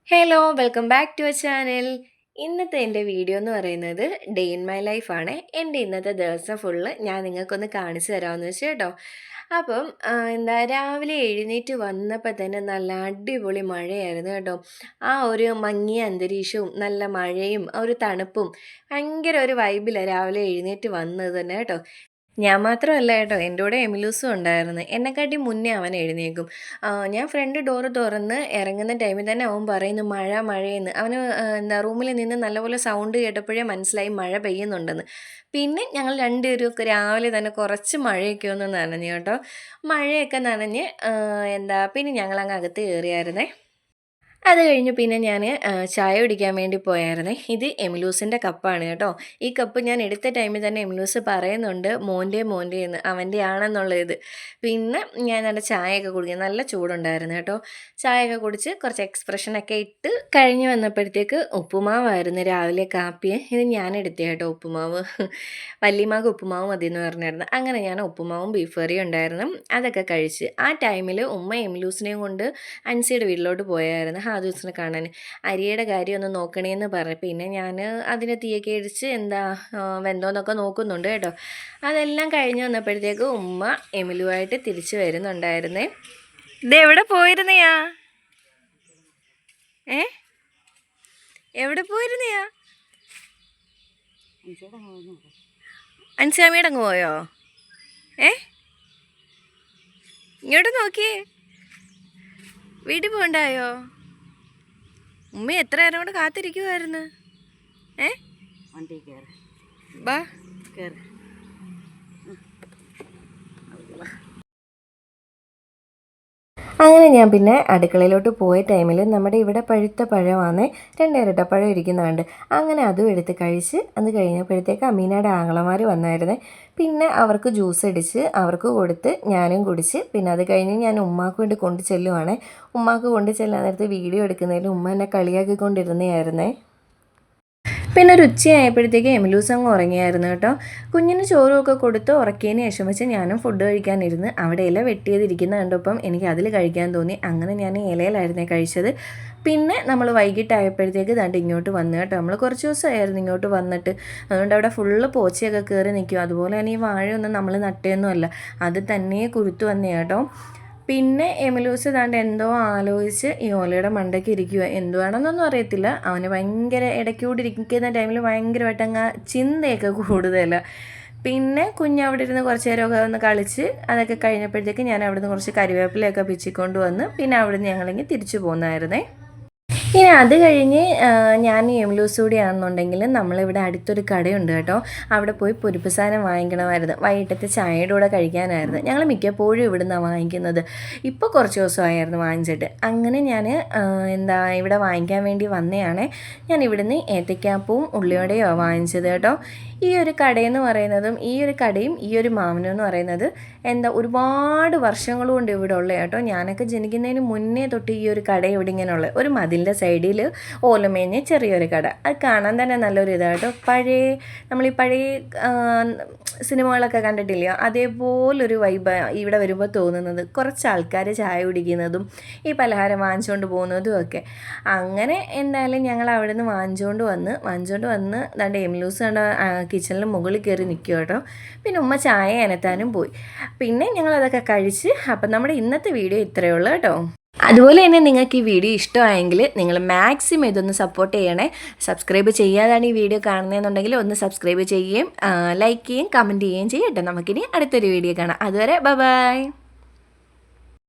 Hello welcome back to our channel. ഇന്നത്തെ എൻ്റെ video എന്ന് പറയുന്നത് ഡേ ഇൻ മൈ ലൈഫാണ്. എൻ്റെ ഇന്നത്തെ ദിവസം ഫുള്ള് ഞാൻ നിങ്ങൾക്കൊന്ന് കാണിച്ചു തരാമെന്ന് വെച്ചു കേട്ടോ. അപ്പം രാവിലെ എഴുന്നേറ്റ് വന്നപ്പോൾ തന്നെ നല്ല അടിപൊളി മഴയായിരുന്നു കേട്ടോ. ആ ഒരു മങ്ങിയ അന്തരീക്ഷവും നല്ല മഴയും ആ ഒരു തണുപ്പും ഭയങ്കര ഒരു വൈബിലാണ് രാവിലെ എഴുന്നേറ്റ് വന്നത് തന്നെ കേട്ടോ. ഞാൻ മാത്രമല്ല കേട്ടോ, എൻ്റെ കൂടെ എമിലൂസും ഉണ്ടായിരുന്നു. എന്നെക്കാട്ടി മുന്നേ അവൻ എഴുന്നേൽക്കും. ഞാൻ ഫ്രണ്ട് ഡോറ് തുറന്ന് ഇറങ്ങുന്ന ടൈമിൽ തന്നെ അവൻ പറയുന്നു മഴ മഴയെന്ന്. അവന് റൂമിൽ നിന്ന് നല്ലപോലെ സൗണ്ട് കേട്ടപ്പോഴേ മനസ്സിലായി മഴ പെയ്യുന്നുണ്ടെന്ന്. പിന്നെ ഞങ്ങൾ രണ്ടുപേരും ഒക്കെ രാവിലെ തന്നെ കുറച്ച് മഴയൊക്കെ ഒന്ന് നനഞ്ഞു കേട്ടോ. മഴയൊക്കെ നനഞ്ഞ് പിന്നെ ഞങ്ങളങ്ങ് അകത്ത് കയറിയായിരുന്നേ. അത് കഴിഞ്ഞ് പിന്നെ ഞാൻ ചായ കുടിക്കാൻ വേണ്ടി പോയായിരുന്നേ. ഇത് എമിലൂസിൻ്റെ കപ്പാണ് കേട്ടോ. ഈ കപ്പ് ഞാൻ എടുത്ത ടൈമിൽ തന്നെ എമിലൂസ് പറയുന്നുണ്ട് മോൻ്റെ മോൻ്റെ എന്ന്, അവൻ്റെ ആണെന്നുള്ള ഇത്. പിന്നെ ഞാൻ നല്ല ചായയൊക്കെ കുടിക്കാൻ നല്ല ചൂടുണ്ടായിരുന്നു കേട്ടോ. ചായയൊക്കെ കുടിച്ച് കുറച്ച് എക്സ്പ്രഷനൊക്കെ ഇട്ട് കഴിഞ്ഞ് വന്നപ്പോഴത്തേക്ക് ഉപ്പുമാവായിരുന്നു രാവിലെ കാപ്പി. ഇത് ഞാൻ എടുത്തേ കേട്ടോ ഉപ്പുമാവ്. വല്യമാക്ക് ഉപ്പുമാവ് മതി എന്ന് പറഞ്ഞായിരുന്നു. അങ്ങനെ ഞാൻ ഉപ്പുമാവും ബീഫ് കറിയും ഉണ്ടായിരുന്നു, അതൊക്കെ കഴിച്ച്. ആ ടൈമിൽ ഉമ്മ എമിലൂസിനെയും കൊണ്ട് അൻസിയുടെ വീട്ടിലോട്ട് പോയായിരുന്നു ഹാദൂസിനെ കാണാൻ. അരിയുടെ കാര്യം ഒന്ന് നോക്കണേന്ന് പറഞ്ഞു. പിന്നെ ഞാൻ അതിന് തീയൊക്കെ ഇടിച്ച് വെന്തോന്നൊക്കെ നോക്കുന്നുണ്ട് കേട്ടോ. അതെല്ലാം കഴിഞ്ഞ് വന്നപ്പോഴത്തേക്ക് ഉമ്മ എമിലുവായിട്ട് തിരിച്ചു വരുന്നുണ്ടായിരുന്നേ. ഇതെവിടെ പോയിരുന്നയാ? എവിടെ പോയിരുന്നയാ? അൻസാമിയുടെ അങ്ങ് പോയോ? ഇങ്ങോട്ട് നോക്കിയേ, വീട്ടിൽ പോകണ്ടായോ? ഉമ്മ എത്ര നേരം കൊണ്ട് കാത്തിരിക്കുമായിരുന്നു. ബാ കയറി. അങ്ങനെ ഞാൻ പിന്നെ അടുക്കളയിലോട്ട് പോയ ടൈമിൽ നമ്മുടെ ഇവിടെ പഴുത്ത പഴമാണ്, 2 ഇരട്ടപ്പഴം ഇരിക്കുന്നുണ്ട്. അങ്ങനെ അതും എടുത്ത് കഴിച്ച് അത് കഴിഞ്ഞപ്പോഴത്തേക്ക് അമീനയുടെ ആങ്ങളമാർ വന്നായിരുന്നു. പിന്നെ അവർക്ക് ജ്യൂസ് അടിച്ച് അവർക്ക് കൊടുത്ത് ഞാനും കുടിച്ച്. പിന്നെ അത് കഴിഞ്ഞ് ഞാൻ ഉമ്മാക്ക് വേണ്ടി കൊണ്ട് ചെല്ലുവാണേ. ഉമ്മാക്ക് കൊണ്ട് ചെല്ലാൻ നേരത്ത് വീഡിയോ എടുക്കുന്നതിൽ ഉമ്മ എന്നെ കളിയാക്കിക്കൊണ്ടിരുന്നതായിരുന്നേ. പിന്നെ ഒരു ഉച്ചയായപ്പോഴത്തേക്ക് എമിലൂസ് അങ്ങ് ഉറങ്ങിയായിരുന്നു കേട്ടോ. കുഞ്ഞിന് ചോറുമൊക്കെ കൊടുത്ത് ഉറക്കിയതിന് ശേഷം വെച്ച് ഞാനും ഫുഡ് കഴിക്കാനിരുന്ന്. അവിടെ ഇല വെട്ടിയതിരിക്കുന്ന കണ്ടപ്പം എനിക്ക് അതിൽ കഴിക്കാൻ തോന്നി. അങ്ങനെ ഞാൻ ഇലയിലായിരുന്നേ കഴിച്ചത്. പിന്നെ നമ്മൾ വൈകിട്ടായപ്പോഴത്തേക്ക് ദാണ്ട് ഇങ്ങോട്ട് വന്നു കേട്ടോ. നമ്മൾ കുറച്ച് ദിവസമായിരുന്നു ഇങ്ങോട്ട് വന്നിട്ട്. അതുകൊണ്ട് അവിടെ ഫുള്ള് പോച്ചയൊക്കെ കയറി നിൽക്കും. അതുപോലെ തന്നെ ഈ വാഴയൊന്നും നമ്മൾ നട്ടയൊന്നുമല്ല, അത് തന്നെ കുരുത്തു വന്നേ കേട്ടോ. പിന്നെ എമിലൂസ് താണ്ട് എന്തോ ആലോചിച്ച് ഈ ഓലയുടെ മണ്ടയ്ക്ക് ഇരിക്കുക. എന്തുവാണെന്നൊന്നും അറിയത്തില്ല. അവന് ഭയങ്കര ഇടയ്ക്കൂടി ഇരിക്കുന്ന ടൈമിൽ ഭയങ്കരമായിട്ട് അങ്ങ് ചിന്തയൊക്കെ കൂടുതലാണ്. പിന്നെ കുഞ്ഞവിടെ ഇരുന്ന് കുറച്ച് നേരമൊക്കെ ഒന്ന് കളിച്ച് അതൊക്കെ കഴിഞ്ഞപ്പോഴത്തേക്ക് ഞാൻ അവിടുന്ന് കുറച്ച് കരിവേപ്പിലയൊക്കെ പിച്ചിക്കൊണ്ട് വന്ന് പിന്നെ അവിടുന്ന് ഞങ്ങളിങ്ങനെ തിരിച്ചു പോകുന്നായിരുന്നേ. ഇനി അത് കഴിഞ്ഞ് ഞാൻ എമിലൂസ് കൂടിയാണെന്നുണ്ടെങ്കിൽ നമ്മളിവിടെ അടുത്തൊരു കടയുണ്ട് കേട്ടോ. അവിടെ പോയി പൊരിപ്പ് സാധനം വാങ്ങിക്കണമായിരുന്നു. വൈകിട്ടത്തെ ചായയുടെ കൂടെ കഴിക്കാനായിരുന്നു. ഞങ്ങൾ മിക്കപ്പോഴും ഇവിടെ നിന്നാണ് വാങ്ങിക്കുന്നത്. ഇപ്പോൾ കുറച്ച് ദിവസമായിരുന്നു വാങ്ങിച്ചിട്ട്. അങ്ങനെ ഞാൻ ഇവിടെ വാങ്ങിക്കാൻ വേണ്ടി വന്നതാണ്. ഞാൻ ഇവിടുന്ന് ഏത്തയ്ക്കാപ്പവും ഉള്ളിയോടെയോ വാങ്ങിച്ചത് കേട്ടോ. ഈ ഒരു കടയെന്ന് പറയുന്നതും ഈ ഒരു കടയും ഈ ഒരു മാമനും എന്ന് പറയുന്നത് ഒരുപാട് വർഷങ്ങൾ കൊണ്ട് ഇവിടെ ഉള്ള കേട്ടോ. ഞാനൊക്കെ ജനിക്കുന്നതിന് മുന്നേ തൊട്ട് ഈ ഒരു കട ഇവിടെ ഇങ്ങനെ ഉള്ളത്. ഒരു മതിലിൻ്റെ സൈഡിൽ ഓലമേഞ്ഞ ചെറിയൊരു കട. അത് കാണാൻ തന്നെ നല്ലൊരു ഇതാണ് കേട്ടോ. നമ്മളീ പഴയ സിനിമകളൊക്കെ കണ്ടിട്ടില്ലയോ, അതേപോലൊരു വൈബ് ഇവിടെ വരുമ്പോൾ തോന്നുന്നത്. കുറച്ച് ആൾക്കാർ ചായ കുടിക്കുന്നതും ഈ പലഹാരം വാങ്ങിച്ചുകൊണ്ട് പോകുന്നതും ഒക്കെ. അങ്ങനെ എന്തായാലും ഞങ്ങൾ അവിടെ നിന്ന് വാങ്ങിച്ചുകൊണ്ട് വന്ന് ദാണ്ട് എമിലൂസ് കണ്ട കിച്ചണിൽ മുകളിൽ കയറി നിൽക്കുക കേട്ടോ. പിന്നെ ഉമ്മ ചായ അനത്താനും പോയി. പിന്നെ ഞങ്ങളതൊക്കെ കഴിച്ച്. അപ്പം നമ്മുടെ ഇന്നത്തെ വീഡിയോ ഇത്രയേ ഉള്ളൂ കേട്ടോ. അതുപോലെ തന്നെ നിങ്ങൾക്ക് ഈ വീഡിയോ ഇഷ്ടമായെങ്കിൽ നിങ്ങൾ മാക്സിമം ഇതൊന്ന് സപ്പോർട്ട് ചെയ്യണേ. സബ്സ്ക്രൈബ് ചെയ്യാതാണ് ഈ വീഡിയോ കാണുന്നതെന്നുണ്ടെങ്കിൽ ഒന്ന് സബ്സ്ക്രൈബ് ചെയ്യുകയും ലൈക്ക് ചെയ്യുകയും കമൻറ്റ് ചെയ്യുകയും ചെയ്യട്ടെ. നമുക്കിനി അടുത്തൊരു വീഡിയോ കാണാം. അതുവരെ ബൈ.